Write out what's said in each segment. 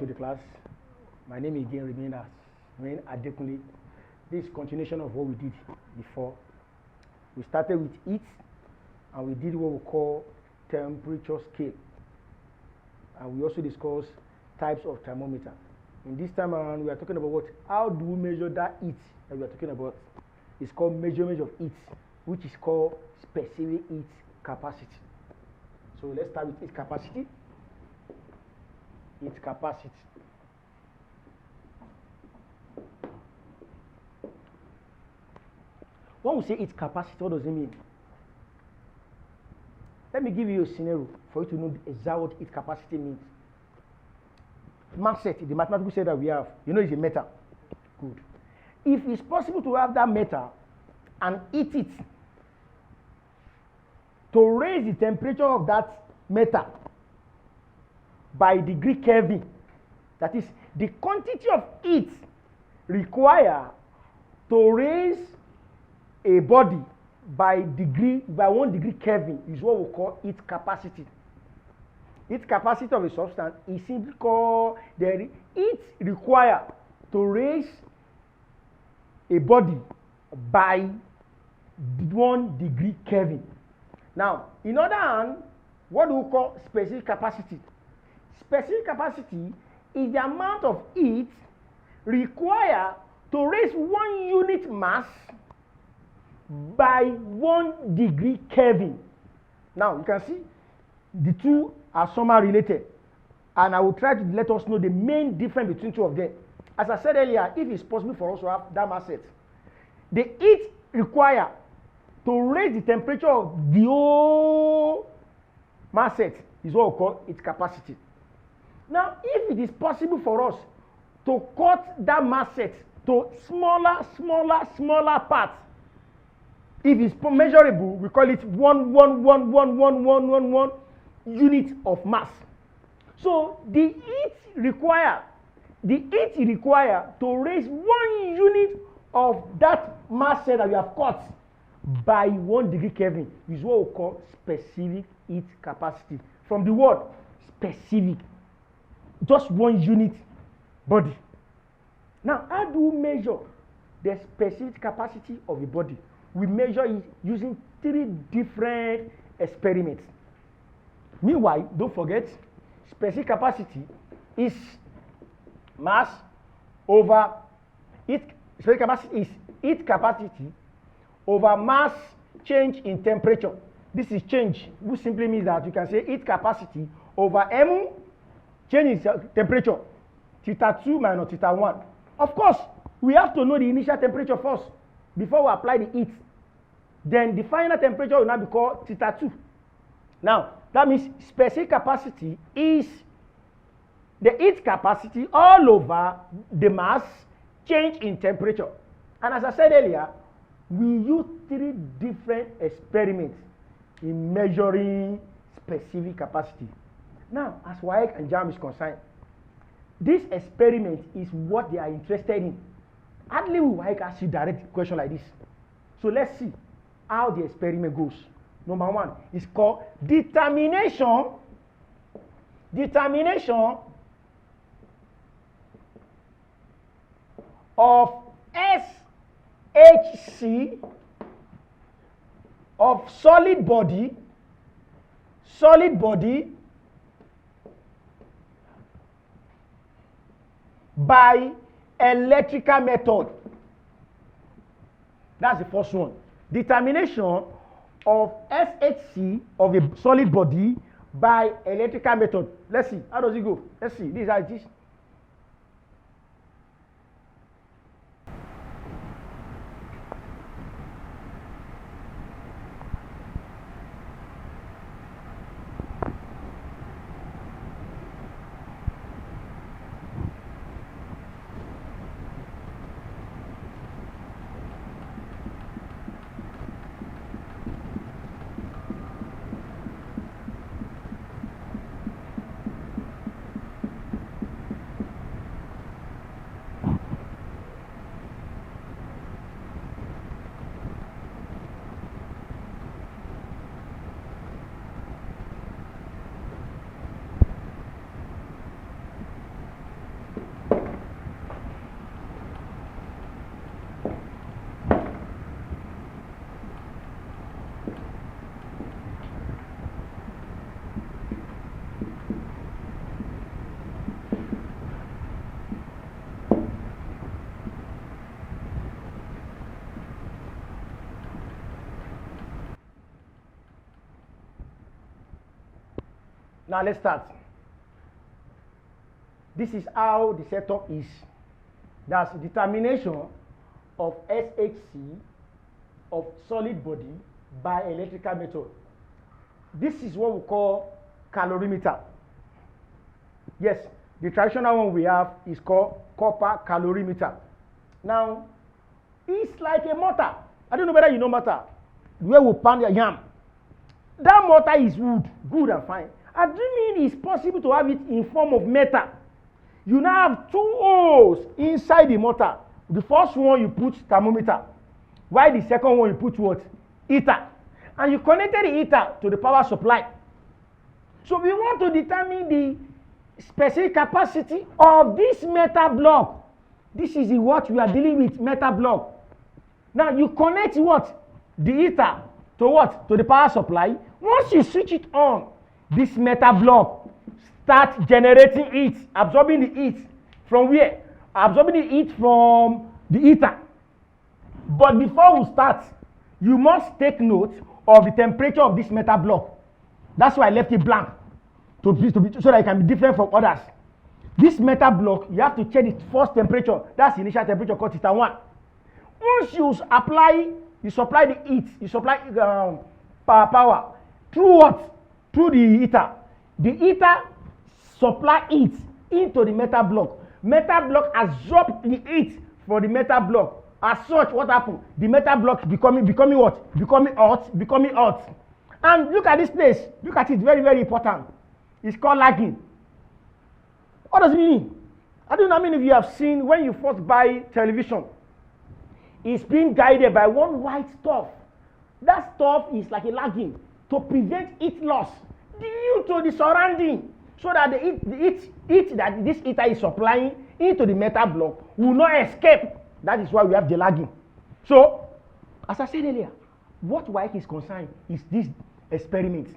to the class. My name again remains Adekunle. This is continuation of what we did before. We started with heat and we did what we call temperature scale. And we also discussed types of thermometer. In this time around, we are talking about what? How do we measure that heat that we are talking about? It's called measurement of heat, which is called specific heat capacity. So let's start with heat capacity. Heat capacity. When we say heat capacity, what does it mean? Let me give you a scenario for you to know exactly what heat capacity means. Mass set, the mathematical set that we have, you know, is a metal. Good. If it's possible to have that metal and heat it to raise the temperature of that metal by degree Kelvin, that is the quantity of heat required to raise a body by 1 degree Kelvin is what we call heat capacity. Heat capacity of a substance is simply called the heat required to raise a body by 1 degree Kelvin. Now, in other hand, what do we call specific capacity? Specific capacity is the amount of heat required to raise 1 unit mass by 1 degree Kelvin. Now, you can see the two are somehow related, and I will try to let us know the main difference between two of them. As I said earlier, if it's possible for us to have that mass set, the heat required to raise the temperature of the whole mass set is what we call its capacity. Now, if it is possible for us to cut that mass set to smaller parts, if it's measurable, we call it 1 unit of mass. So the heat required to raise 1 unit of that mass set that we have cut by 1 degree Kelvin is what we call specific heat capacity. From the word specific, just 1 unit body. Now, how do we measure the specific capacity of a body? We measure it using 3 different experiments. Meanwhile, don't forget, specific capacity is mass over heat. Specific capacity is heat capacity over mass change in temperature. This is change, which simply means that you can say heat capacity over M change in temperature, theta 2 minus theta 1. Of course, we have to know the initial temperature first before we apply the heat. Then the final temperature will now be called theta 2. Now, that means specific capacity is the heat capacity all over the mass change in temperature. And as I said earlier, we use 3 different experiments in measuring specific capacity. Now, as WAEC and JAMB is concerned, this experiment is what they are interested in. Hardly will WAEC ask you direct question like this. So let's see how the experiment goes. Number 1 is called determination of SHC of solid body by electrical method. That's the first one. Determination of SHC of a solid body by electrical method. Let's see. How does it go? Let's see. This is how it is. Now let's start. This is how the setup is. That's determination of SHC of solid body by electrical method. This is what we call calorimeter. Yes, the traditional one we have is called copper calorimeter. Now, it's like a mortar. I don't know whether you know mortar. Where we pound your yam. That mortar is wood, good and fine. I do mean it's possible to have it in form of metal. You now have two holes inside the mortar. The first one you put thermometer, while the second one you put what? Heater. And you connected the heater to the power supply. So we want to determine the specific capacity of this metal block. This is what we are dealing with, metal block. Now you connect what? The heater to what? To the power supply. Once you switch it on, this metal block starts generating heat, absorbing the heat from where? Absorbing the heat from the heater. But before we start, you must take note of the temperature of this metal block. That's why I left it blank so that it can be different from others. This metal block, you have to check the first temperature. That's the initial temperature called theta 1. Once you supply the heat, you supply power through what? Through the heater. The heater supply heat into the metal block. Metal block absorbs the heat from the metal block. As such, what happened? The metal block becoming what? Becoming hot. And look at this place. Look at it, very, very important. It's called lagging. What does it mean? I don't know how many of you have seen when you first buy television. It's being guided by one white stuff. That stuff is like a lagging to prevent heat loss due to the surrounding, so that the heat that this heater is supplying into the metal block will not escape. That is why we have the lagging. So, as I said earlier, what WAEC is concerned is this experiment.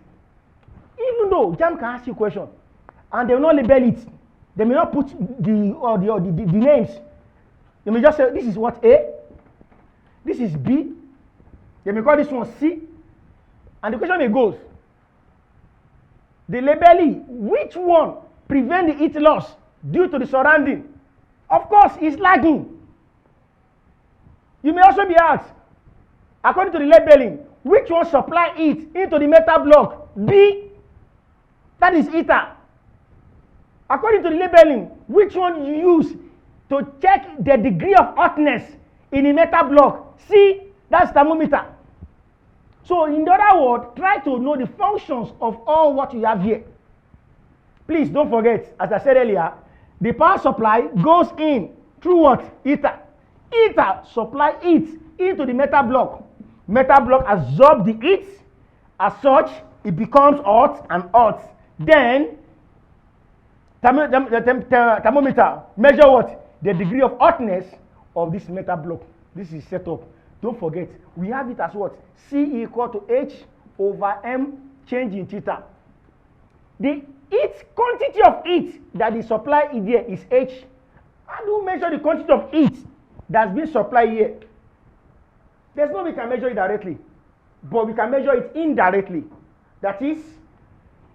Even though JAMB can ask you a question and they will not label it, they may not put the names. They may just say this is what A, this is B, they may call this one C, and the question may goes, the labeling, which one prevent the heat loss due to the surrounding? Of course, it's lagging. You may also be asked, according to the labeling, which one supply heat into the metal block? B, that is heater. According to the labeling, which one you use to check the degree of hotness in the metal block? C, that's thermometer. So in other words, try to know the functions of all what you have here. Please don't forget, as I said earlier, the power supply goes in through what? Heater. Heater supply heat into the metal block. Metal block absorbs the heat. As such, it becomes hot and hot. Then, thermometer measure what? The degree of hotness of this metal block. This is set up. Don't forget, we have it as what? C equal to H over M change in theta. The heat quantity of heat that is supplied here is H. How do we measure the quantity of heat that's been supplied here? There's no way we can measure it directly, but we can measure it indirectly. That is,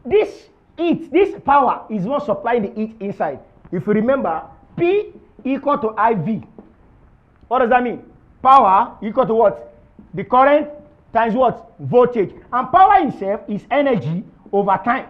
this heat, this power is what supplying the heat inside. If you remember, P equal to IV. What does that mean? Power equal to what? The current times what? Voltage. And power itself is energy over time.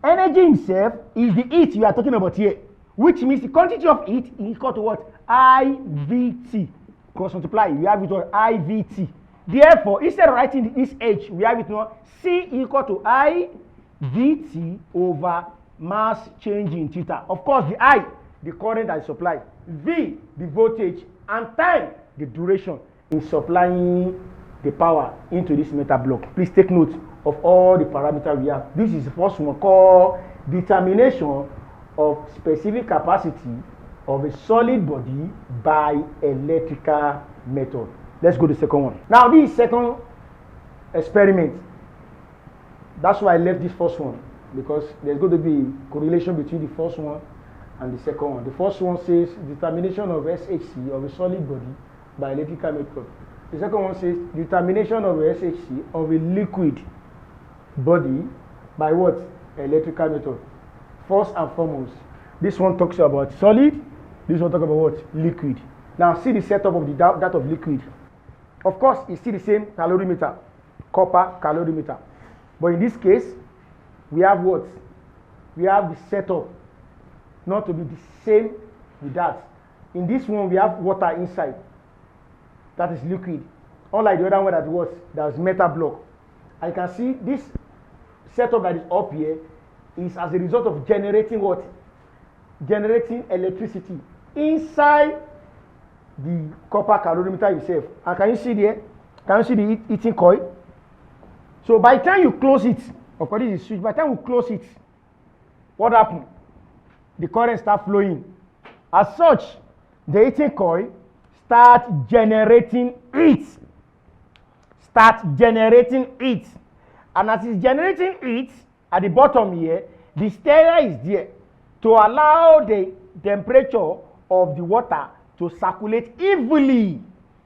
Energy itself is the heat you are talking about here, which means the quantity of heat is equal to what? IVT. Cross multiply, we have it on IVT. Therefore, instead of writing this H, we have it on C equal to IVT over mass change in theta. Of course, the I, the current that is supplied. V, the voltage, and time, the duration in supplying the power into this metal block. Please take note of all the parameters we have. This is the first one called determination of specific capacity of a solid body by electrical method. Let's go to the second one. Now, this second experiment, that's why I left this first one, because there's going to be correlation between the first one and the second one. The first one says determination of SHC of a solid body by electrical method. The second one says determination of SHC of a liquid body by what? Electrical method. First and foremost, this one talks about solid, this one talks about what? Liquid. Now see the setup of that of liquid. Of course, it's still the same calorimeter, copper calorimeter. But in this case, we have what? We have the setup not to be the same with that. In this one, we have water inside. That is liquid. Unlike the other one that was metal block. And you can see this setup that is up here is as a result of generating what? Generating electricity inside the copper calorimeter itself. And can you see there? Can you see the heating coil? So by the time you close it, of course this is switch, by the time we close it, what happened? The current start flowing. As such, the heating coil start generating heat. And as it's generating heat, at the bottom here, the stereo is there to allow the temperature of the water to circulate evenly.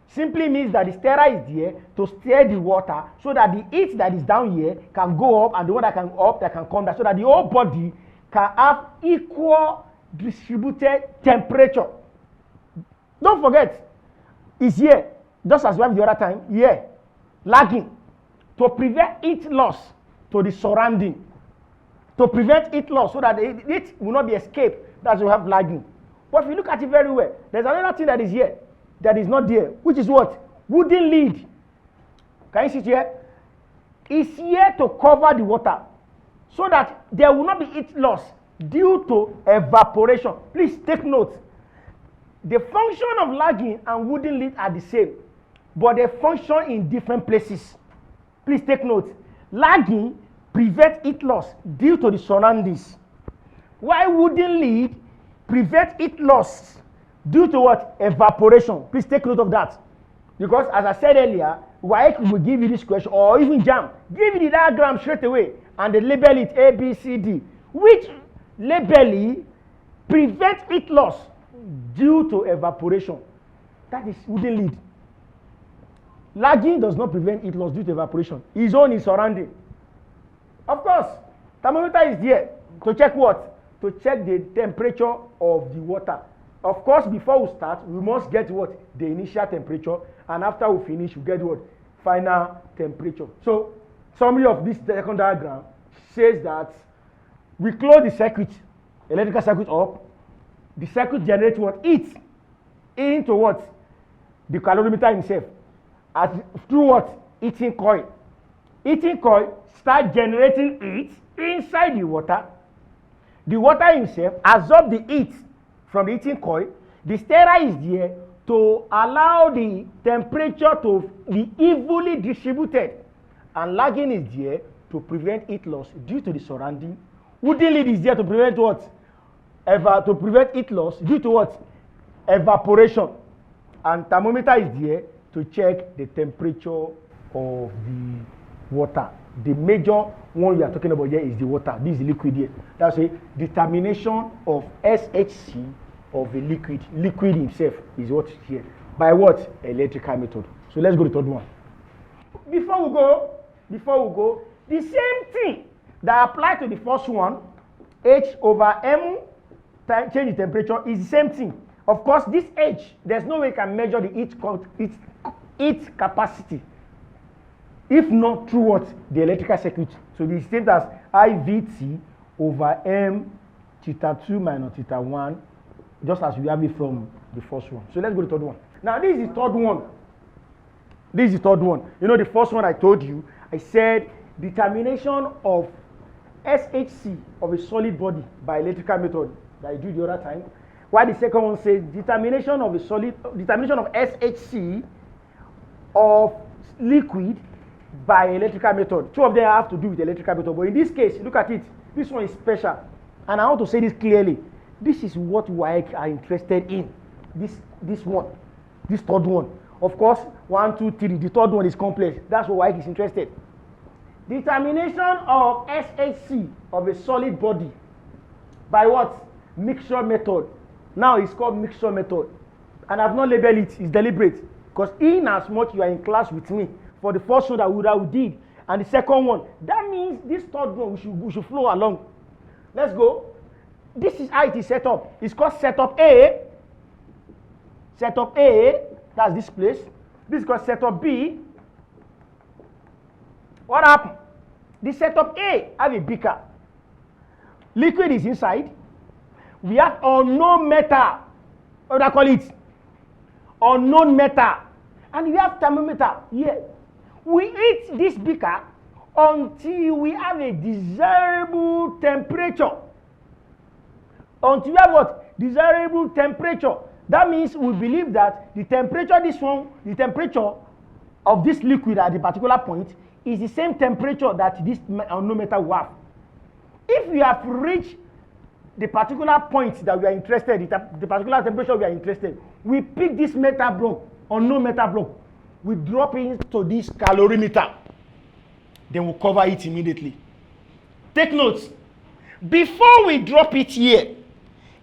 Simply means that the stereo is there to stir the water so that the heat that is down here can go up and the one that can up that can come down so that the whole body can have equal distributed temperature. Don't forget, it's here, just as we have the other time, here, lagging, to prevent heat loss to the surrounding. To prevent heat loss so that the heat will not be escaped. That's why we have lagging. But if you look at it very well, there's another thing that is here, that is not there, which is what? Wooden lid. Can you see it here? It's here to cover the water so that there will not be heat loss due to evaporation. Please take note. The function of lagging and wooden lid are the same, but they function in different places. Please take note. Lagging prevents heat loss due to the surroundings, while wooden lid prevents heat loss due to what? Evaporation. Please take note of that. Because as I said earlier, WAEC will give you this question, or even JAMB, give you the diagram straight away, and they label it A, B, C, D. Which labeling prevents heat loss due to evaporation? That is wooden lid. Lagging does not prevent heat loss due to evaporation. Its own is surrounding. Of course, thermometer is there to check what? To check the temperature of the water. Of course, before we start, we must get what? The initial temperature, and after we finish, we get what? Final temperature. So, summary of this second diagram says that we close the circuit, electrical circuit up. The circuit generates what? Heat into what? The calorimeter himself. As through what? Heating coil. Heating coil start generating heat inside the water. The water himself absorbs the heat from the heating coil. The stirrer is there to allow the temperature to be evenly distributed. And lagging is there to prevent heat loss due to the surrounding. Wooden lid is there to prevent what? To prevent heat loss due to what? Evaporation. And thermometer is there to check the temperature of the water. The major one we are talking about here is the water. This is the liquid here. That's a determination of SHC of the liquid. Liquid himself is what is here. By what? Electrical method. So let's go to the third one. Before we go, the same thing that applies to the first one, H over M, change in temperature, is the same thing. Of course, this H, there's no way you can measure the heat capacity, if not through what? The electrical circuit. So the same as IVT over M theta 2 minus theta 1, just as we have it from the first one. So let's go to the third one. Now this is the third one. This is the third one. You know the first one I told you, I said determination of SHC of a solid body by electrical method that I do the other time. While the second one says determination of SHC of liquid by electrical method. Two of them have to do with electrical method. But in this case, look at it. This one is special. And I want to say this clearly. This is what WAEC are interested in. This one. This third one. Of course, 1, 2, 3. The third one is complex. That's what WAEC is interested. Determination of SHC of a solid body by what? Mixture method. Now it's called mixture method. And I've not labeled it. It's deliberate. Because in as much you are in class with me, for the first one that we did, and the second one, that means means this third one we should flow along. Let's go. This is how it is set up. It's called setup A. Setup A, that's this place. This is called setup B. What happened? The setup A have a beaker. Liquid is inside. We have unknown metal. What do I call it? Unknown metal. And we have thermometer here. We heat this beaker until we have a desirable temperature. Until we have what? Desirable temperature. That means we believe that the temperature of this liquid at a particular point is the same temperature that this unknown metal will have. If we have reached the particular point that we are interested in, the particular temperature we are interested, we pick this metal block, unknown metal block, we drop it into this calorimeter, then we cover it immediately. Take notes. Before we drop it here,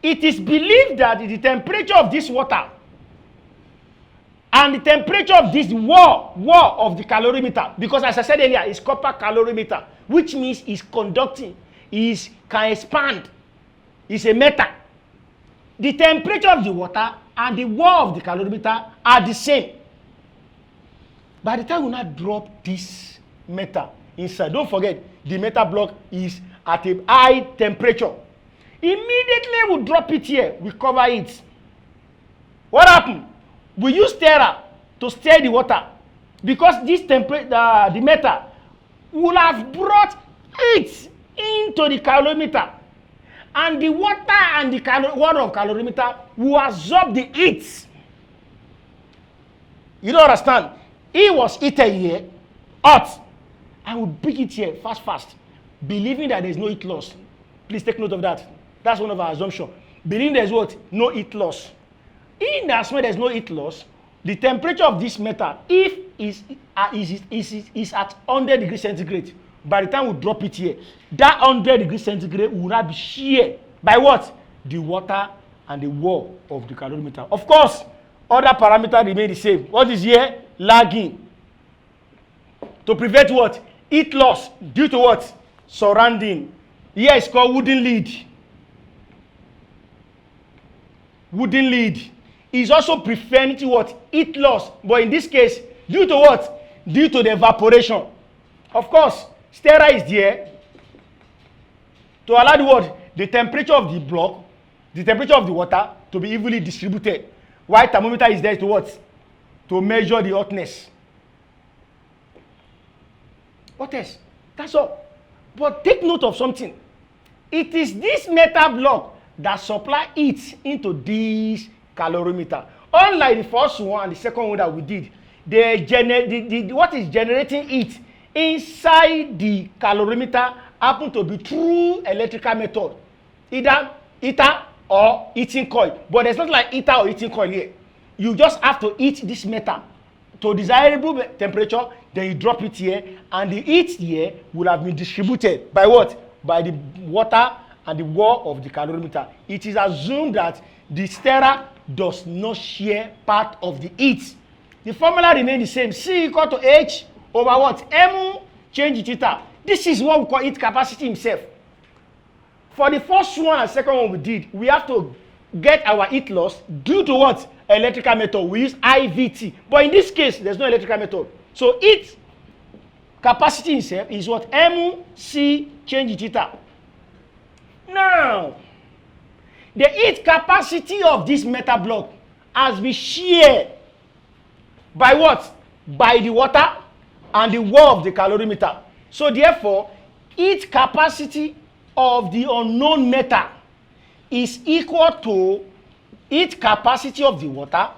it is believed that the temperature of this water and the temperature of this wall of the calorimeter, because as I said earlier, it's copper calorimeter, which means it's conducting, can expand, it's a metal. The temperature of the water and the wall of the calorimeter are the same. By the time we now drop this metal inside, don't forget, the metal block is at a high temperature. Immediately we drop it here, we cover it. What happened? We use stirrer to stir the water, because this the metal will have brought heat into the calorimeter, and the water and the water of calorimeter will absorb the heat. You don't understand? It was heated here, hot, and we bring it here fast, believing that there is no heat loss. Please take note of that. That's one of our assumptions. Believing there is what? No heat loss. In as much as there is no heat loss, the temperature of this metal, if is at 100 degrees centigrade, by the time we drop it here, that 100 degrees centigrade will not be shared by what? The water and the wall of the calorimeter. Of course, other parameters remain the same. What is here? Lagging. To prevent what? Heat loss due to what? Surrounding. Here it's called wooden lid. Wooden lid is also preventing what? Heat loss. But in this case, due to what? Due to the evaporation. Of course, stirrer is there to allow the what? The temperature of the block, the temperature of the water to be evenly distributed. While thermometer is there to what? To measure the hotness. What else? That's all. But take note of something. It is this metal block that supply heat into this calorimeter. Unlike the first one and the second one that we did, what is generating heat inside the calorimeter happen to be through electrical method, either heater or heating coil. But there's not like heater or heating coil here. You just have to heat this metal to desirable temperature, then you drop it here, and the heat here will have been distributed by what? By the water and the wall of the calorimeter. It is assumed that the stirrer does not share part of the heat. The formula remains the same. C equal to H over what? M change theta. This is what we call heat capacity himself. For the first one and second one we did, we have to get our heat loss due to what? Electrical method. We use IVT. But in this case, there's no electrical method. So heat capacity itself is what? MC change theta. Now, the heat capacity of this metal block has been shared by what? By the water and the wall of the calorimeter. So therefore, heat capacity of the unknown metal is equal to heat capacity of the water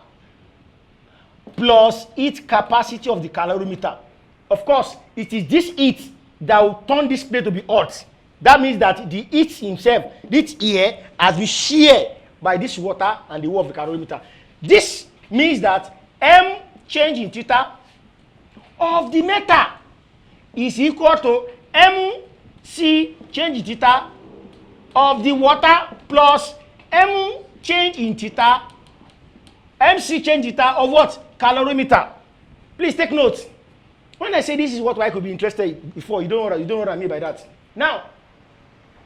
plus heat capacity of the calorimeter. Of course, it is this heat that will turn this plate to be hot. That means that the heat himself, this here, has been shared by this water and the wall of the calorimeter. This means that M change in theta of the metal is equal to MC change in theta of the water plus M change in theta, MC change theta of what? Calorimeter. Please take note. When I say this is what I could be interested in before, you don't know what I mean by that. Now,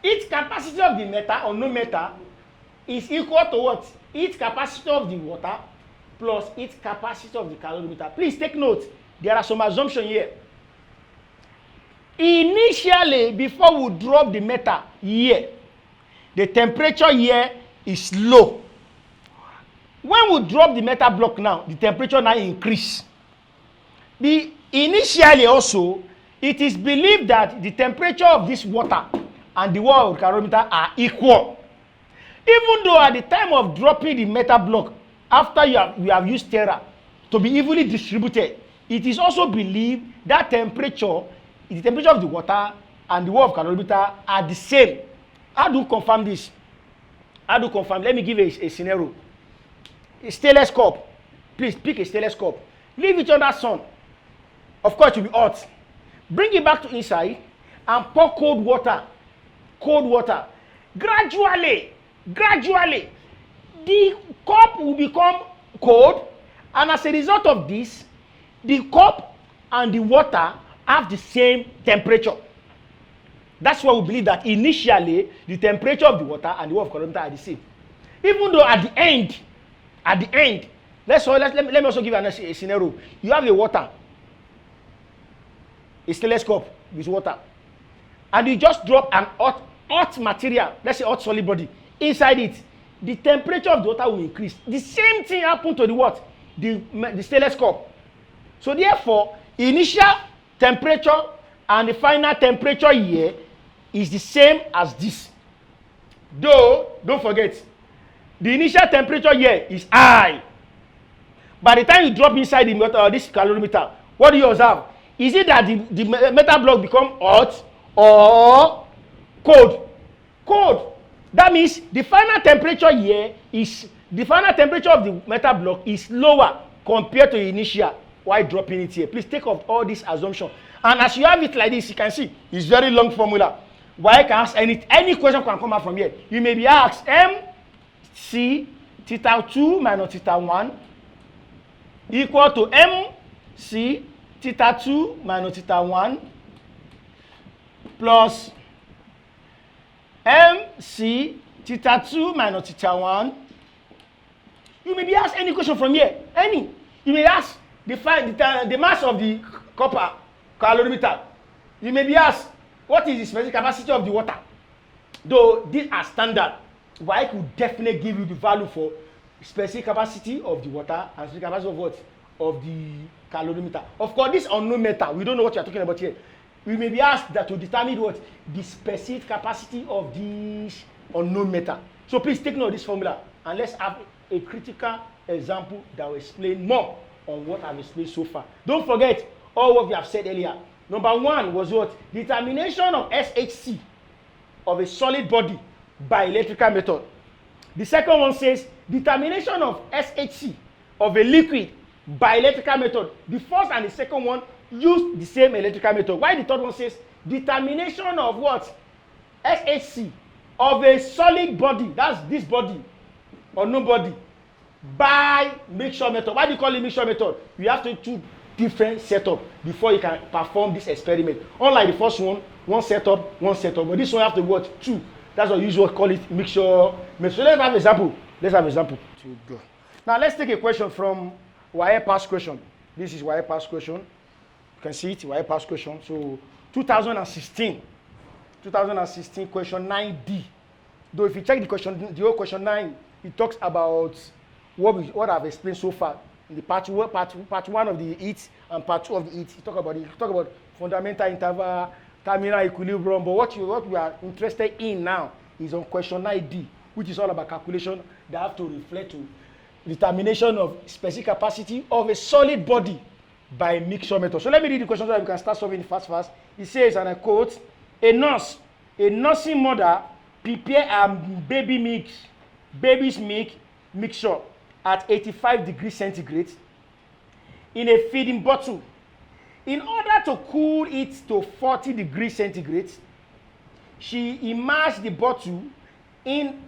its capacity of the meter or no meter is equal to what? Its capacity of the water plus its capacity of the calorimeter. Please take note, there are some assumptions here. Initially, before we drop the meter here, the temperature here is low. When we drop the meter block now, the temperature now increase. Initially also, it is believed that the temperature of this water and the water of the calorimeter are equal. Even though at the time of dropping the meter block, after you have used stirrer to be evenly distributed, it is also believed that temperature, the temperature of the water and the water of calorimeter are the same. How do you confirm this? How do you confirm? Let me give a scenario. A stainless cup. Please pick a stainless cup. Leave it under sun. Of course, it will be hot. Bring it back to inside and pour cold water. Cold water. Gradually, the cup will become cold, and as a result of this, the cup and the water have the same temperature. That's why we believe that initially the temperature of the water and the water of calorimeter are the same. Even though at the end, let me also give a scenario. You have a water, a stainless cup with water, and you just drop an hot material, let's say hot solid body, inside it. The temperature of the water will increase. The same thing happened to the what? The stainless cup. So therefore, initial temperature and the final temperature here is the same as this. Though, don't forget, the initial temperature here is high. By the time you drop inside this calorimeter, what do you observe? Is it that the metal block become hot or cold? Cold. That means the final temperature here is, the final temperature of the metal block is lower compared to the initial while dropping it here. Please take off all these assumptions. And as you have it like this, you can see it's very long formula. Why can ask any question can come out from here. You may be asked MC theta 2 minus theta 1 equal to MC theta 2 minus theta 1 plus MC theta 2 minus theta 1. You may be asked any question from here. Any. You may ask the mass of the copper calorimeter. You may be asked what is the specific capacity of the water. Though these are standard, WAEC will definitely give you the value for specific capacity of the water and specific capacity of what? Of the calorimeter. Of course, this unknown meter, we don't know what you are talking about here. We may be asked that to determine what? The specific capacity of this unknown meter. So please take note of this formula and let's have a critical example that will explain more on what I've explained so far. Don't forget all what we have said earlier. Number one was what? Determination of SHC of a solid body by electrical method. The second one says determination of SHC of a liquid by electrical method. The first and the second one use the same electrical method. Why the third one says determination of what? SHC of a solid body, that's this body or no body, by mixture method. Why do you call it mixture method? You have to choose different setup before you can perform this experiment. Unlike the first one setup, but this one you have to what? Two. That's what you usually call it mixture method. So let's have an example. To go. Now let's take a question from WAEC past question. This is WAEC past question. You can see it, WAEC past question. So 2016 question 9D. Though if you check the whole question 9, it talks about what I've explained so far. In the part one of the heat and part 2 of the heat, you talk about fundamental interval, terminal equilibrium. But what we are interested in now is on question 9D, which is all about calculation that have to reflect to determination of specific capacity of a solid body by mixture method. So let me read the question so that we can start solving it fast. It says, and I quote, a nursing mother prepare a baby's milk mixture at 85 degrees centigrade in a feeding bottle. In order to cool it to 40 degrees centigrade, she immersed the bottle in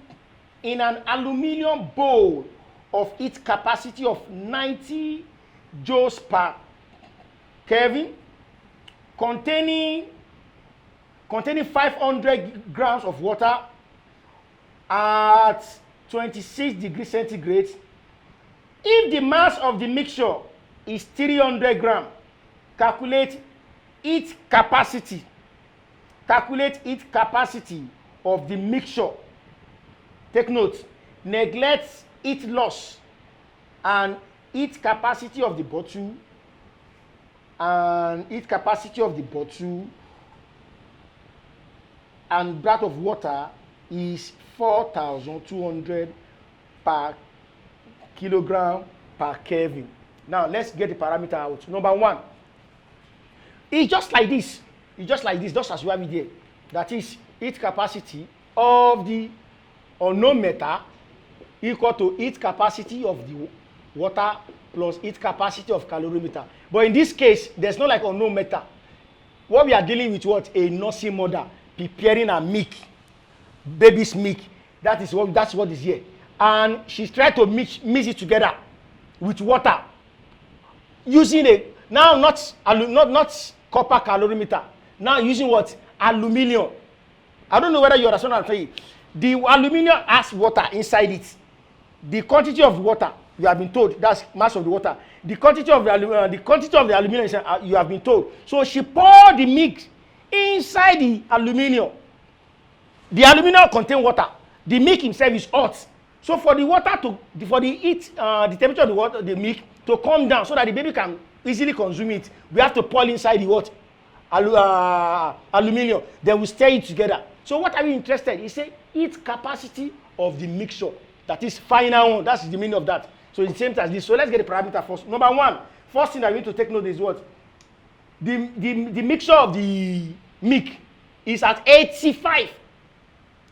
an aluminum bowl of its capacity of 90 joules per Kelvin containing 500 grams of water at 26 degrees centigrade. If the mass of the mixture is 300 grams, calculate its capacity. Calculate its capacity of the mixture. Take note, neglect its loss and its capacity of the bottle and its capacity of the bottle and that of water is 4,200 per kilogram per Kelvin. Now let's get the parameter out. Number one, it's just like this. It's just like this, just as you have it here. That is its capacity of the unknown matter equal to its capacity of the water plus its capacity of calorimeter. But in this case, there's no like unknown matter. What we are dealing with, what? A nursing mother preparing her milk, baby's milk. That's what is here. And she's trying to mix it together with water using a now not copper calorimeter. Now using what? Aluminium. I don't know whether you understand what I'm saying. The aluminium has water inside it. The quantity of water, you have been told, that's mass of the water. The quantity of the aluminium, you have been told. So she poured the mix inside the aluminium. The aluminium contains water. The milk itself is hot. So for the water the temperature of the water, the milk to come down so that the baby can easily consume it, we have to pour inside the what? Aluminium. Then we stir it together. So what are we interested in? He say its capacity of the mixture. That is final one. That's the meaning of that. So it's the same as this. So let's get the parameter first. Number one, first thing that we need to take note is what? The mixture of the milk is at 85.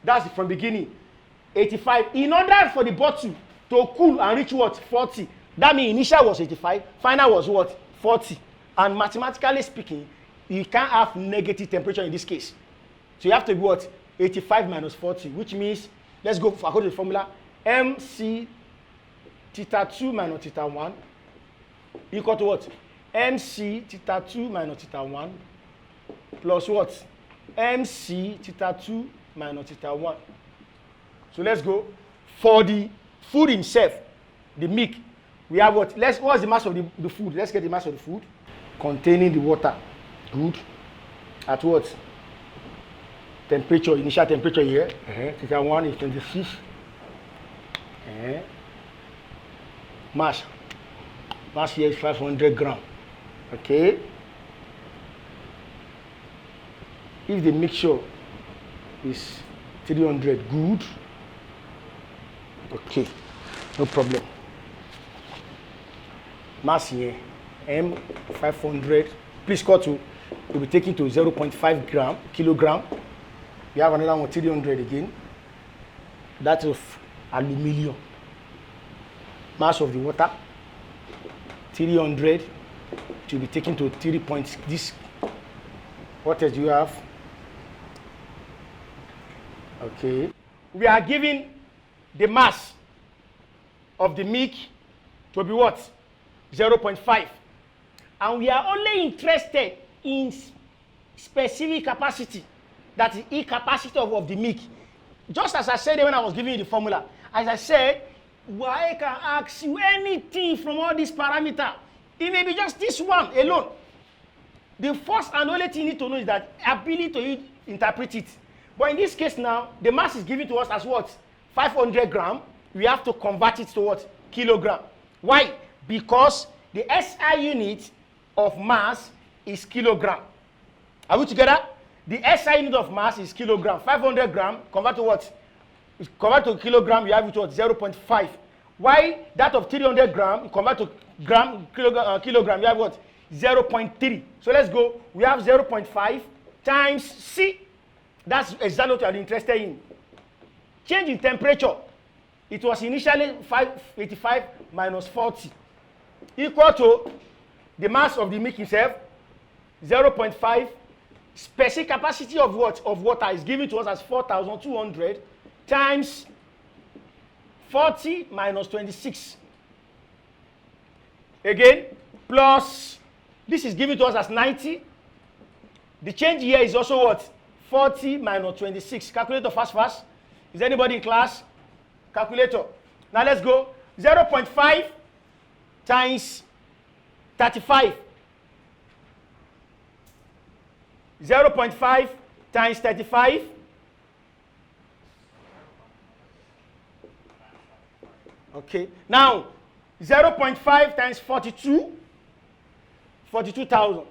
That's from beginning. 85. In order for the bottle to cool and reach what? 40. That means initial was 85, final was what? 40. And mathematically speaking, you can't have negative temperature in this case. So you have to be what? 85 minus 40, which means, let's go according to the formula, MC theta 2 minus theta 1 equal to what? MC theta 2 minus theta 1 plus what? MC theta 2 minus theta 1. So let's go. For the food itself, the milk, we have what? What's the mass of the food? Let's get the mass of the food. Containing the water. Good. At what? Temperature, initial temperature here. Theta 1 is 26. Mass here is 500 grams. Okay. If the mixture is 300, good. Okay, no problem. Mass here, M500. Please cut to, will be taken to 0.5 kilogram. We have another one, 300 again. That's of aluminium. Mass of the water, 300. It will be taken to 3 points. This, what else do you have? Okay. We are giving the mass of the milk to be what? 0.5. And we are only interested in specific capacity. That is the capacity of the milk. Just as I said when I was giving you the formula. As I said, WAEC can ask you anything from all these parameters. It may be just this one alone. The first and only thing you need to know is that ability to interpret it. But in this case now, the mass is given to us as what? 500 grams. We have to convert it to what? Kilogram. Why? Because the SI unit of mass is kilogram. Are we together? The SI unit of mass is kilogram. 500 grams convert to what? Convert to kilogram, you have it what? 0.5. Why that of 300 grams convert to kilogram, you have what? 0.3. So let's go. We have 0.5 times C. That's exactly what you are interested in. Change in temperature. It was initially 85 minus 40 equal to the mass of the milk itself, 0.5. Specific capacity of what? Of water is given to us as 4,200 times 40 minus 26. Again, plus, this is given to us as 90 The change here is also what? 40 minus 26. Calculator fast, fast. Is anybody in class? Calculator. Now let's go. 0.5 times 35. 0.5 times 35. Okay. Now, 0.5 times 42. 42,000.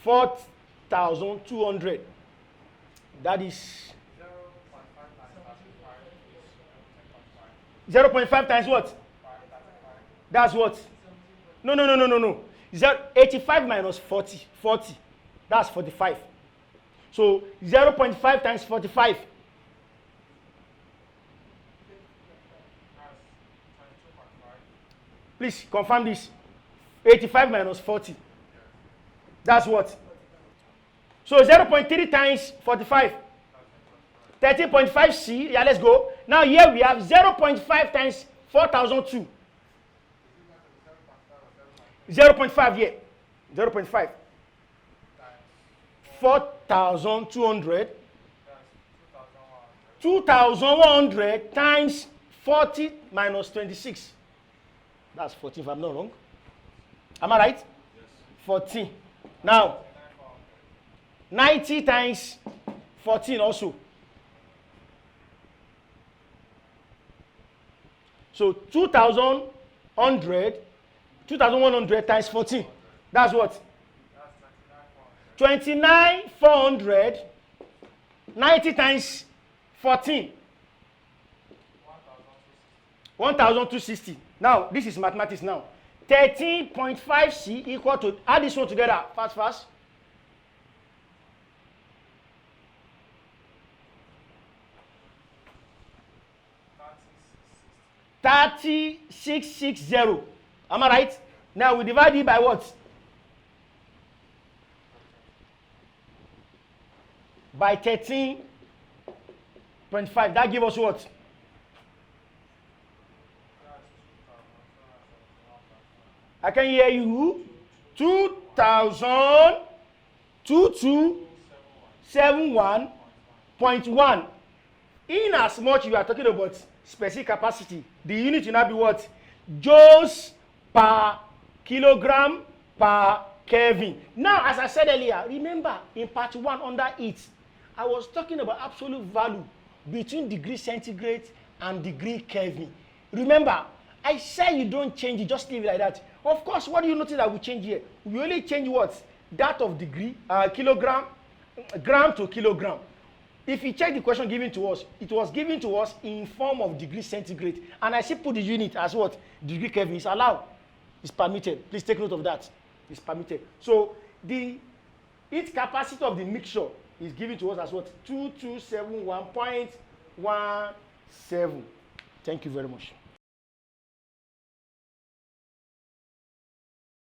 4,200. That is 0.5 times what? That's what? No. 85 minus 40. 40. That's 45. So 0.5 times 45. Please confirm this. 85 minus 40. That's what? So 0.3 times 45. 13.5C. Yeah, let's go. Now here we have 0.5 times 4,002. 0.5 here. 0.5. 4,200. 2,100 times 40 minus 26. That's 14 if I'm not wrong. Am I right? Yes. 14. Now, 90 times 14 also. So 2,100 times 14. That's what? 29,400. 90 times 14. 1,260. Now, this is mathematics now. 13.5C equal to, add this one together, fast, fast. $36,660. Am I right? Now we divide it by what? By 13.5. That gives us what? I can hear you. 2,271.1. In as much you are talking about specific capacity, the unit will not be what? Joules per kilogram per Kelvin. Now, as I said earlier, remember in part 1 under it, I was talking about absolute value between degree centigrade and degree Kelvin. Remember, I said you don't change it, just leave it like that. Of course, what do you notice that we change here? We only change what? That of degree, kilogram, gram to kilogram. If you check the question given to us, it was given to us in form of degree centigrade. And I still put the unit as what? Degree Kelvin. It's allowed. It's permitted. Please take note of that. It's permitted. So the heat capacity of the mixture is given to us as what? 2271.17. Thank you very much.